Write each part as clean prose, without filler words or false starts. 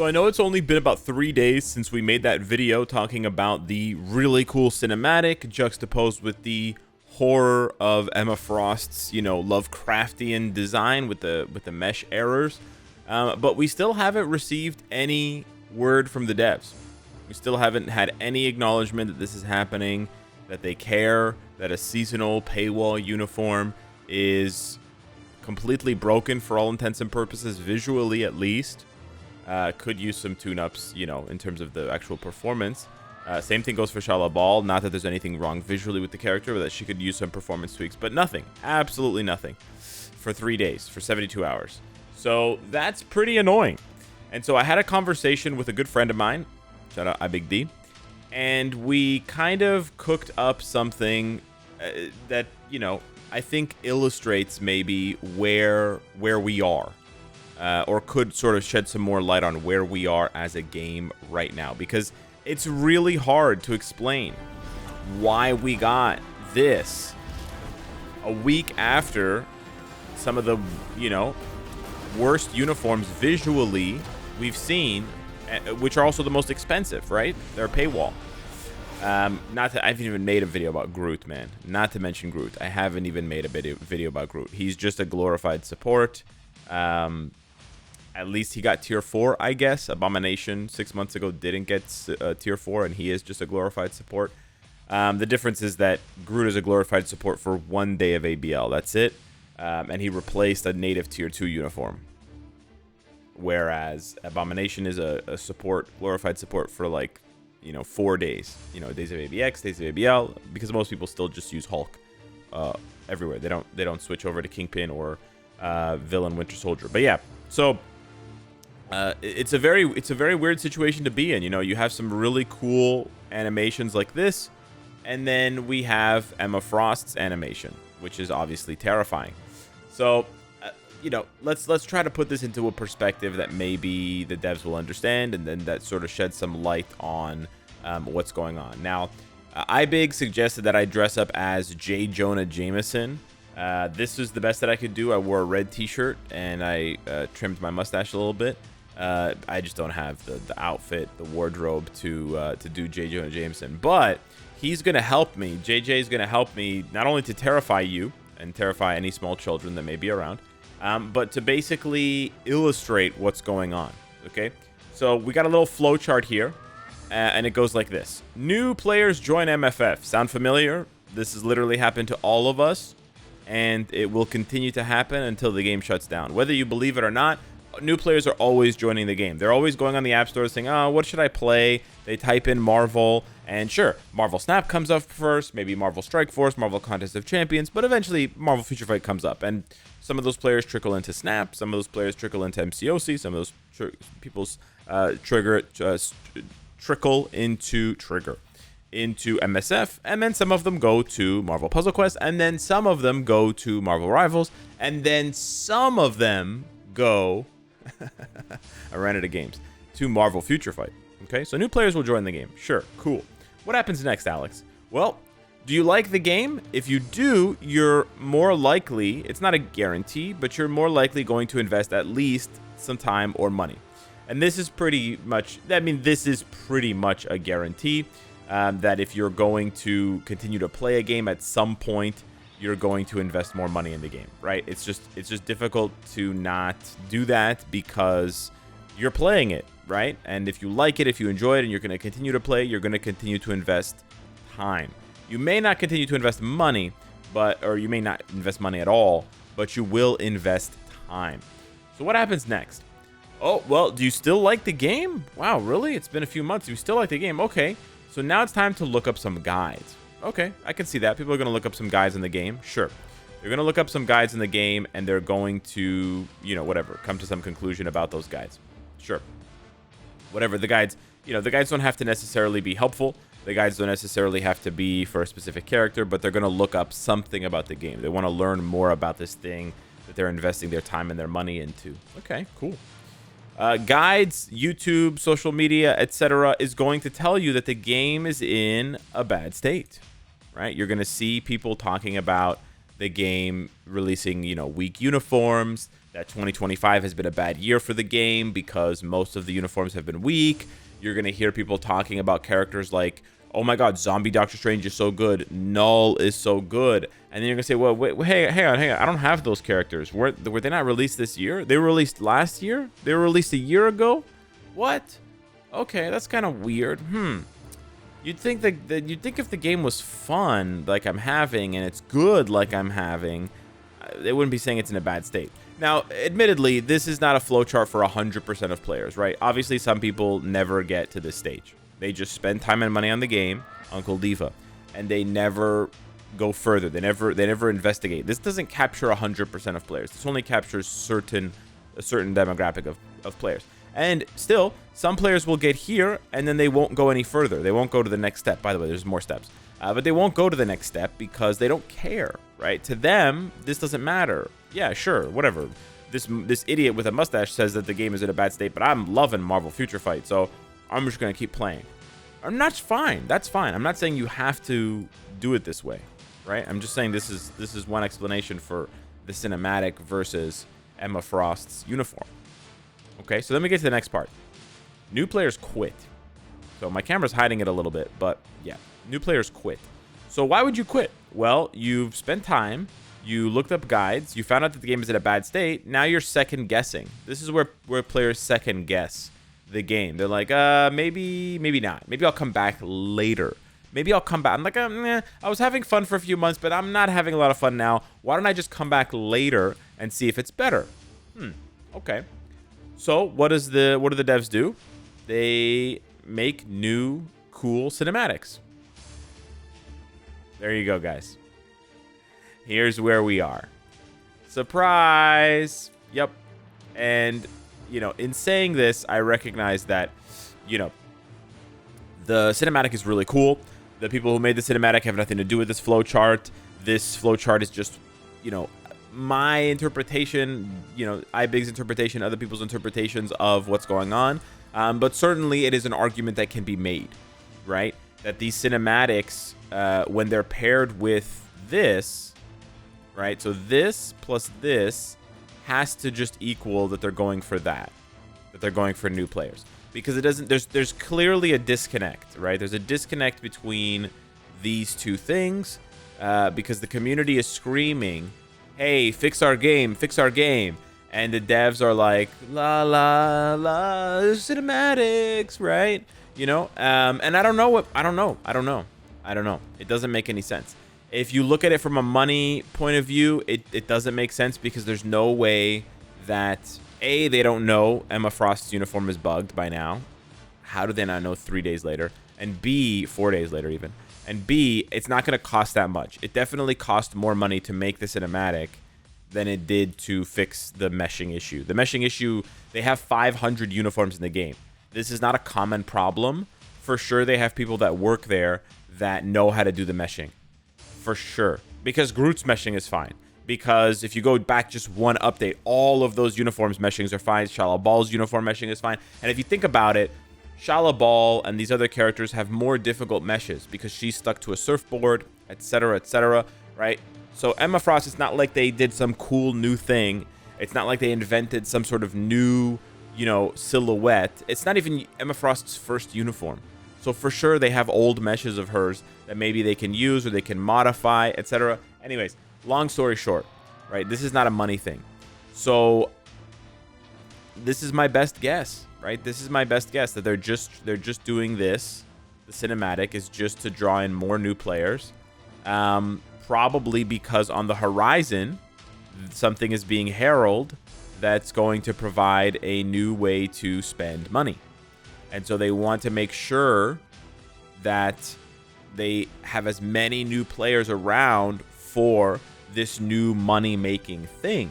So I know it's only been about 3 days since we made that video talking about the really cool cinematic juxtaposed with the horror of Emma Frost's, Lovecraftian design with the mesh errors. But we still haven't received any word from the devs. We still haven't had any acknowledgement that this is happening, that they care, that a seasonal paywall uniform is completely broken for all intents and purposes, visually at least. Could use some tune-ups, in terms of the actual performance. Same thing goes for Shala Ball. Not that there's anything wrong visually with the character, but that she could use some performance tweaks. But nothing. Absolutely nothing. For 3 days. For 72 hours. So that's pretty annoying. And so I had a conversation with a good friend of mine. Shout out iBigD. And we kind of cooked up something that, I think illustrates maybe where we are. Or could sort of shed some more light on where we are as a game right now. Because it's really hard to explain why we got this a week after some of the, worst uniforms visually we've seen, which are also the most expensive, right? They're paywall. I haven't even made a video about Groot, man. Not to mention Groot. I haven't even made a video about Groot. He's just a glorified support. At least he got tier 4, I guess. Abomination 6 months ago didn't get tier 4, and he is just a glorified support. The difference is that Groot is a glorified support for 1 day of ABL. That's it. And he replaced a native tier 2 uniform. Whereas Abomination is a support, glorified support for 4 days. Days of ABX, days of ABL, because most people still just use Hulk everywhere. They don't switch over to Kingpin or Villain Winter Soldier. But yeah, so it's a very weird situation to be in. You have some really cool animations like this, and then we have Emma Frost's animation, which is obviously terrifying. So let's try to put this into a perspective that maybe the devs will understand, and then that sort of sheds some light on what's going on. Now, iBig suggested that I dress up as J. Jonah Jameson. This was the best that I could do. I wore a red t-shirt and I trimmed my mustache a little bit. I just don't have the outfit, the wardrobe to do J. Jonah Jameson. But he's going to help me. JJ is going to help me not only to terrify you and terrify any small children that may be around, but to basically illustrate what's going on. Okay? So we got a little flow chart here, and it goes like this. New players join MFF. Sound familiar? This has literally happened to all of us, and it will continue to happen until the game shuts down. Whether you believe it or not, new players are always joining the game. They're always going on the app store saying, oh, what should I play? They type in Marvel, and sure, Marvel Snap comes up first, maybe Marvel Strike Force, Marvel Contest of Champions, but eventually Marvel Future Fight comes up, and some of those players trickle into Snap, some of those players trickle into MCOC, some of those people's trickle into MSF, and then some of them go to Marvel Puzzle Quest, and then some of them go to Marvel Rivals, and then some of them go I ran out of games to Marvel Future Fight. Okay, so new players will join the game. Sure, cool. What happens next, Alex? Well, do you like the game? If you do, you're more likely, it's not a guarantee, but you're more likely going to invest at least some time or money. And this is pretty much, this is pretty much a guarantee that if you're going to continue to play a game at some point, you're going to invest more money in the game, right? It's just difficult to not do that because you're playing it, right? And if you like it, if you enjoy it, and you're going to continue to play, you're going to continue to invest time. You may not continue to invest money, or you may not invest money at all, but you will invest time. So what happens next? Oh, well, do you still like the game? Wow, really? It's been a few months. You still like the game? Okay. So now it's time to look up some guides. Okay, I can see that. People are going to look up some guides in the game. Sure. They're going to look up some guides in the game, and they're going to, come to some conclusion about those guides. Sure. Whatever, the guides, the guides don't have to necessarily be helpful. The guides don't necessarily have to be for a specific character, but they're going to look up something about the game. They want to learn more about this thing that they're investing their time and their money into. Okay, cool. Guides, YouTube, social media, etc. is going to tell you that the game is in a bad state, right? You're going to see people talking about the game releasing, weak uniforms, that 2025 has been a bad year for the game because most of the uniforms have been weak. You're going to hear people talking about characters like, oh my god, Zombie Doctor Strange is so good, Null is so good. And then you're going to say, well, wait, hang on. I don't have those characters. Were they not released this year? They were released last year? They were released a year ago? What? Okay, that's kind of weird. You'd think that you'd think if the game was fun like I'm having and it's good like I'm having, they wouldn't be saying it's in a bad state. Now, admittedly, this is not a flowchart for 100% of players, right? Obviously, some people never get to this stage. They just spend time and money on the game, Uncle Diva, and they never go further. They never investigate. This doesn't capture 100% of players. This only captures a certain demographic of players. And still, some players will get here, and then they won't go any further. They won't go to the next step. By the way, there's more steps. But they won't go to the next step because they don't care, right? To them, this doesn't matter. Yeah, sure, whatever. This idiot with a mustache says that the game is in a bad state, but I'm loving Marvel Future Fight, so I'm just going to keep playing. And that's fine. That's fine. I'm not saying you have to do it this way, right? I'm just saying this is one explanation for the cinematic versus Emma Frost's uniform. Okay, so let me get to the next part. New players quit. So my camera's hiding it a little bit, but yeah, new players quit. So why would you quit? Well, you've spent time, you looked up guides, you found out that the game is in a bad state, now you're second guessing. This is where players second guess the game. They're like, maybe not. Maybe I'll come back later. Maybe I'll come back. I'm like, I was having fun for a few months, but I'm not having a lot of fun now. Why don't I just come back later and see if it's better? Okay. So what do the devs do? They make new cool cinematics. There you go, guys. Here's where we are. Surprise. Yep. And, in saying this, I recognize that, the cinematic is really cool. The people who made the cinematic have nothing to do with this flowchart. This flowchart is just, my interpretation, iBig's interpretation, other people's interpretations of what's going on. But certainly it is an argument that can be made, right? That these cinematics, when they're paired with this, right? So this plus this has to just equal that they're going for that they're going for new players. Because it doesn't, there's clearly a disconnect, right? There's a disconnect between these two things, because the community is screaming, hey, fix our game, and the devs are like, la la la, cinematics, right? And I don't know. It doesn't make any sense. If you look at it from a money point of view, it doesn't make sense because there's no way that A, they don't know Emma Frost's uniform is bugged by now. How do they not know 3 days later? And B, 4 days later even. And B, it's not going to cost that much. It definitely cost more money to make the cinematic than it did to fix the meshing issue. The meshing issue, they have 500 uniforms in the game. This is not a common problem. For sure, they have people that work there that know how to do the meshing. For sure. Because Groot's meshing is fine. Because if you go back just one update, all of those uniforms meshings are fine. Shala Ball's uniform meshing is fine. And if you think about it, Shala Ball and these other characters have more difficult meshes because she's stuck to a surfboard, etc., right? So Emma Frost, it's not like they did some cool new thing. It's not like they invented some sort of new, silhouette. It's not even Emma Frost's first uniform. So for sure, they have old meshes of hers that maybe they can use or they can modify, etc. Anyways, long story short, right? This is not a money thing. So this is my best guess, right? This is my best guess that they're just doing this. The cinematic is just to draw in more new players. Probably because on the horizon, something is being heralded that's going to provide a new way to spend money. And so they want to make sure that they have as many new players around for this new money-making thing,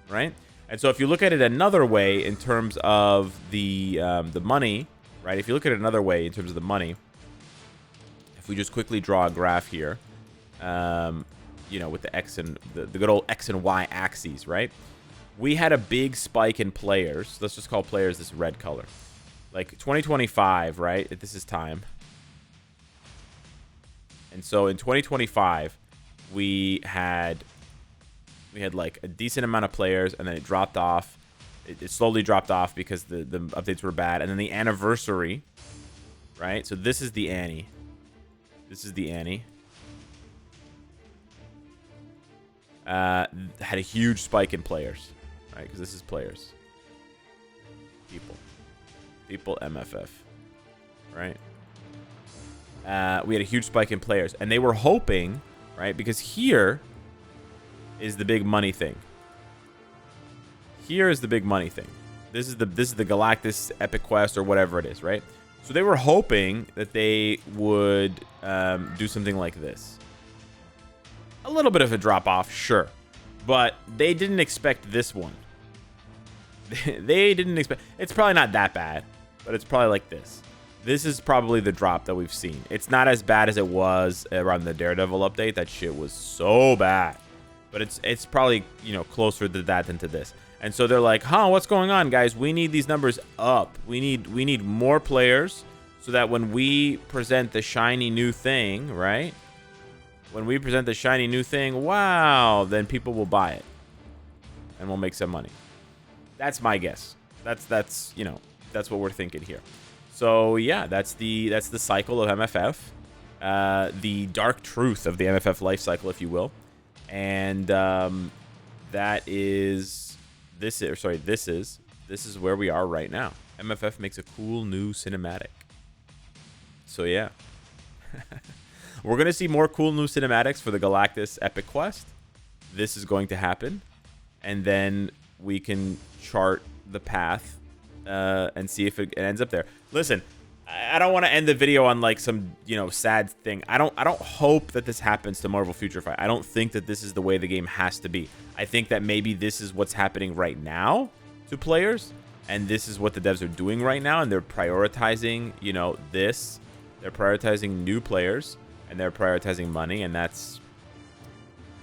right? And so if you look at it another way in terms of the money, right? If you look at it another way in terms of the money, if we just quickly draw a graph here, with the X and the good old X and Y axes, right? We had a big spike in players. Let's just call players this red color. Like 2025, right? This is time. And so in 2025, we had, we had like a decent amount of players, and then it dropped off. It slowly dropped off because the updates were bad. And then the anniversary, right? So this is the Annie. This is the Annie. Had a huge spike in players, right? Because this is players. People MFF, right? We had a huge spike in players, and they were hoping, right? Because here is the big money thing. Here is the big money thing. This is the Galactus Epic Quest or whatever it is, right? So they were hoping that they would do something like this. A little bit of a drop off, sure, but they didn't expect this one. They didn't expect. It's probably not that bad, but it's probably like this. This is probably the drop that we've seen. It's not as bad as it was around the Daredevil update. That shit was so bad, but it's probably, you know, closer to that than to this. And so they're like, huh, what's going on, guys? We need these numbers up. We need more players so that when we present the shiny new thing, right? When we present the shiny new thing, wow, then people will buy it. And we'll make some money. That's my guess. That's you know, that's what we're thinking here. So yeah, that's the cycle of MFF. The dark truth of the MFF life cycle, if you will. And that is this is where we are right now. MFF makes a cool new cinematic. So yeah. We're going to see more cool new cinematics for the Galactus Epic Quest. This is going to happen. And then we can chart the path and see if it ends up there. Listen, I don't want to end the video on like some, you know, sad thing. I don't hope that this happens to Marvel Future Fight. I don't think that this is the way the game has to be. I think that maybe this is what's happening right now to players, and this is what the devs are doing right now, and they're prioritizing, you know, this. They're prioritizing new players, and they're prioritizing money, and that's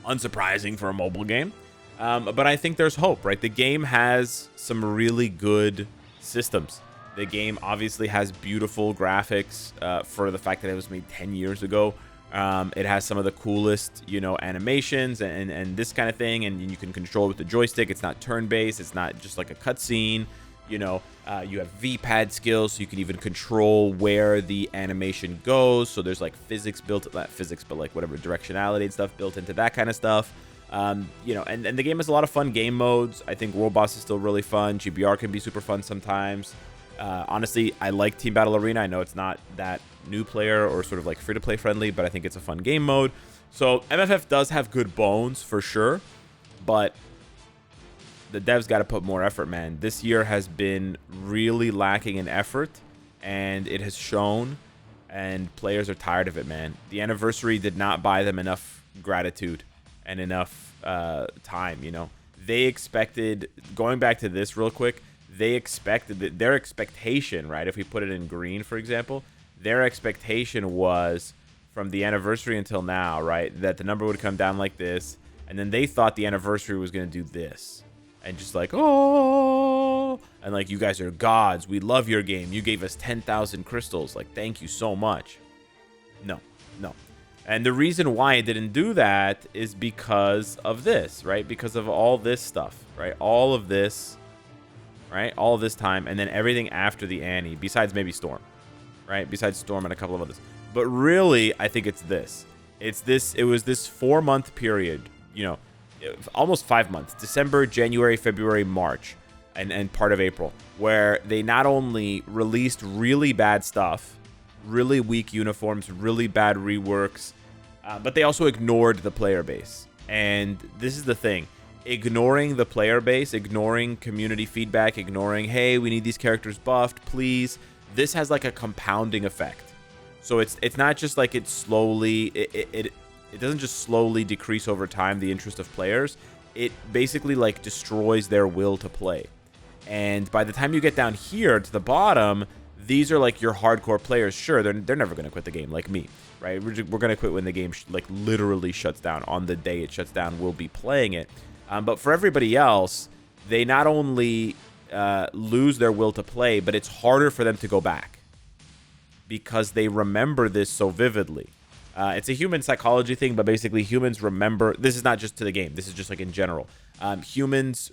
unsurprising for a mobile game. But I think there's hope, right? The game has some really good systems. The game obviously has beautiful graphics for the fact that it was made 10 years ago. It has some of the coolest, you know, animations and this kind of thing, and you can control with the joystick. It's not turn-based. It's not just like a cutscene. You know, you have V-pad skills, so you can even control where the animation goes. So there's like physics built, not physics, but like whatever directionality and stuff built into that kind of stuff. You know, and the game has a lot of fun game modes. I think World Boss is still really fun. GBR can be super fun sometimes. Honestly, I like Team Battle Arena. I know it's not that new player or sort of like free-to-play friendly, but I think it's a fun game mode. So MFF does have good bones for sure, but the devs got to put more effort, man. This year has been really lacking in effort, and it has shown, and players are tired of it, man. The anniversary did not buy them enough gratitude and enough time, you know. They expected, going back to this real quick, they expected that their expectation, right? If we put it in green, for example, their expectation was from the anniversary until now, right? That the number would come down like this. And then they thought the anniversary was going to do this. And just like, oh, and like, you guys are gods. We love your game. You gave us 10,000 crystals. Like, thank you so much. No. And the reason why it didn't do that is because of this, right? Because of all this stuff, right? All of this. Right, all of this time, and then everything after the Annie, besides maybe Storm, right? Besides Storm and a couple of others. But really, I think it's this. It's this. It was this 4-month period, you know, almost 5 months: December, January, February, March, and part of April, where they not only released really bad stuff, really weak uniforms, really bad reworks, but they also ignored the player base. And this is the thing. Ignoring the player base, ignoring community feedback, ignoring, hey, we need these characters buffed, please. This has like a compounding effect. So it's not just like it slowly, it doesn't just slowly decrease over time the interest of players. It basically like destroys their will to play. And by the time you get down here to the bottom, these are like your hardcore players. Sure, they're never going to quit the game like me, right? We're going to quit when the game like literally shuts down. On the day it shuts down, we'll be playing it. But for everybody else, they not only lose their will to play, but it's harder for them to go back because they remember this so vividly. It's a human psychology thing, but basically humans remember. This is not just to the game. This is just like in general. Humans,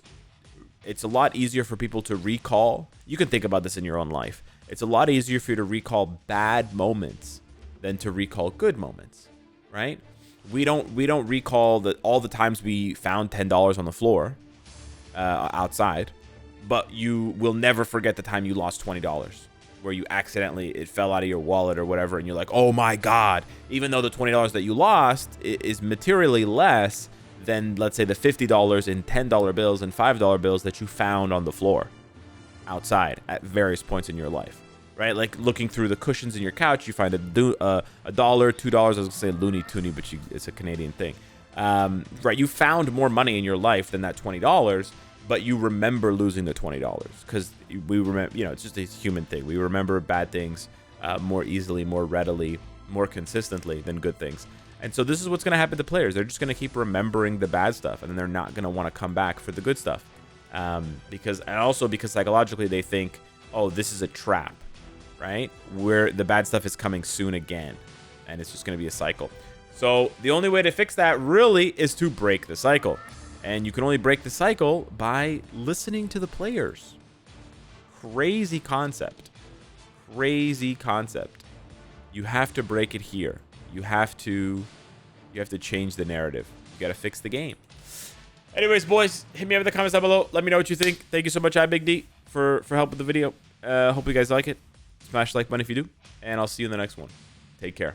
it's a lot easier for people to recall. You can think about this in your own life. It's a lot easier for you to recall bad moments than to recall good moments, right? We don't recall all the times we found $10 on the floor outside, but you will never forget the time you lost $20 where you accidentally, it fell out of your wallet or whatever, and you're like, oh my God, even though the $20 that you lost is materially less than, let's say, the $50 in $10 bills and $5 bills that you found on the floor outside at various points in your life, right? Like looking through the cushions in your couch, you find $1, $2. I was gonna say Looney Tooney, but it's a Canadian thing, right? You found more money in your life than that $20, but you remember losing the $20 because we remember, you know, it's just a human thing. We remember bad things more easily, more readily, more consistently than good things. And so this is what's going to happen to players. They're just going to keep remembering the bad stuff, and then they're not going to want to come back for the good stuff. Because psychologically they think, oh, this is a trap, right? Where the bad stuff is coming soon again, and it's just going to be a cycle. So the only way to fix that really is to break the cycle. And you can only break the cycle by listening to the players. Crazy concept. Crazy concept. You have to break it here. You have to change the narrative. You got to fix the game. Anyways, boys, hit me up in the comments down below. Let me know what you think. Thank you so much, Big D, for help with the video. Hope you guys like it. Smash the like button if you do. And I'll see you in the next one. Take care.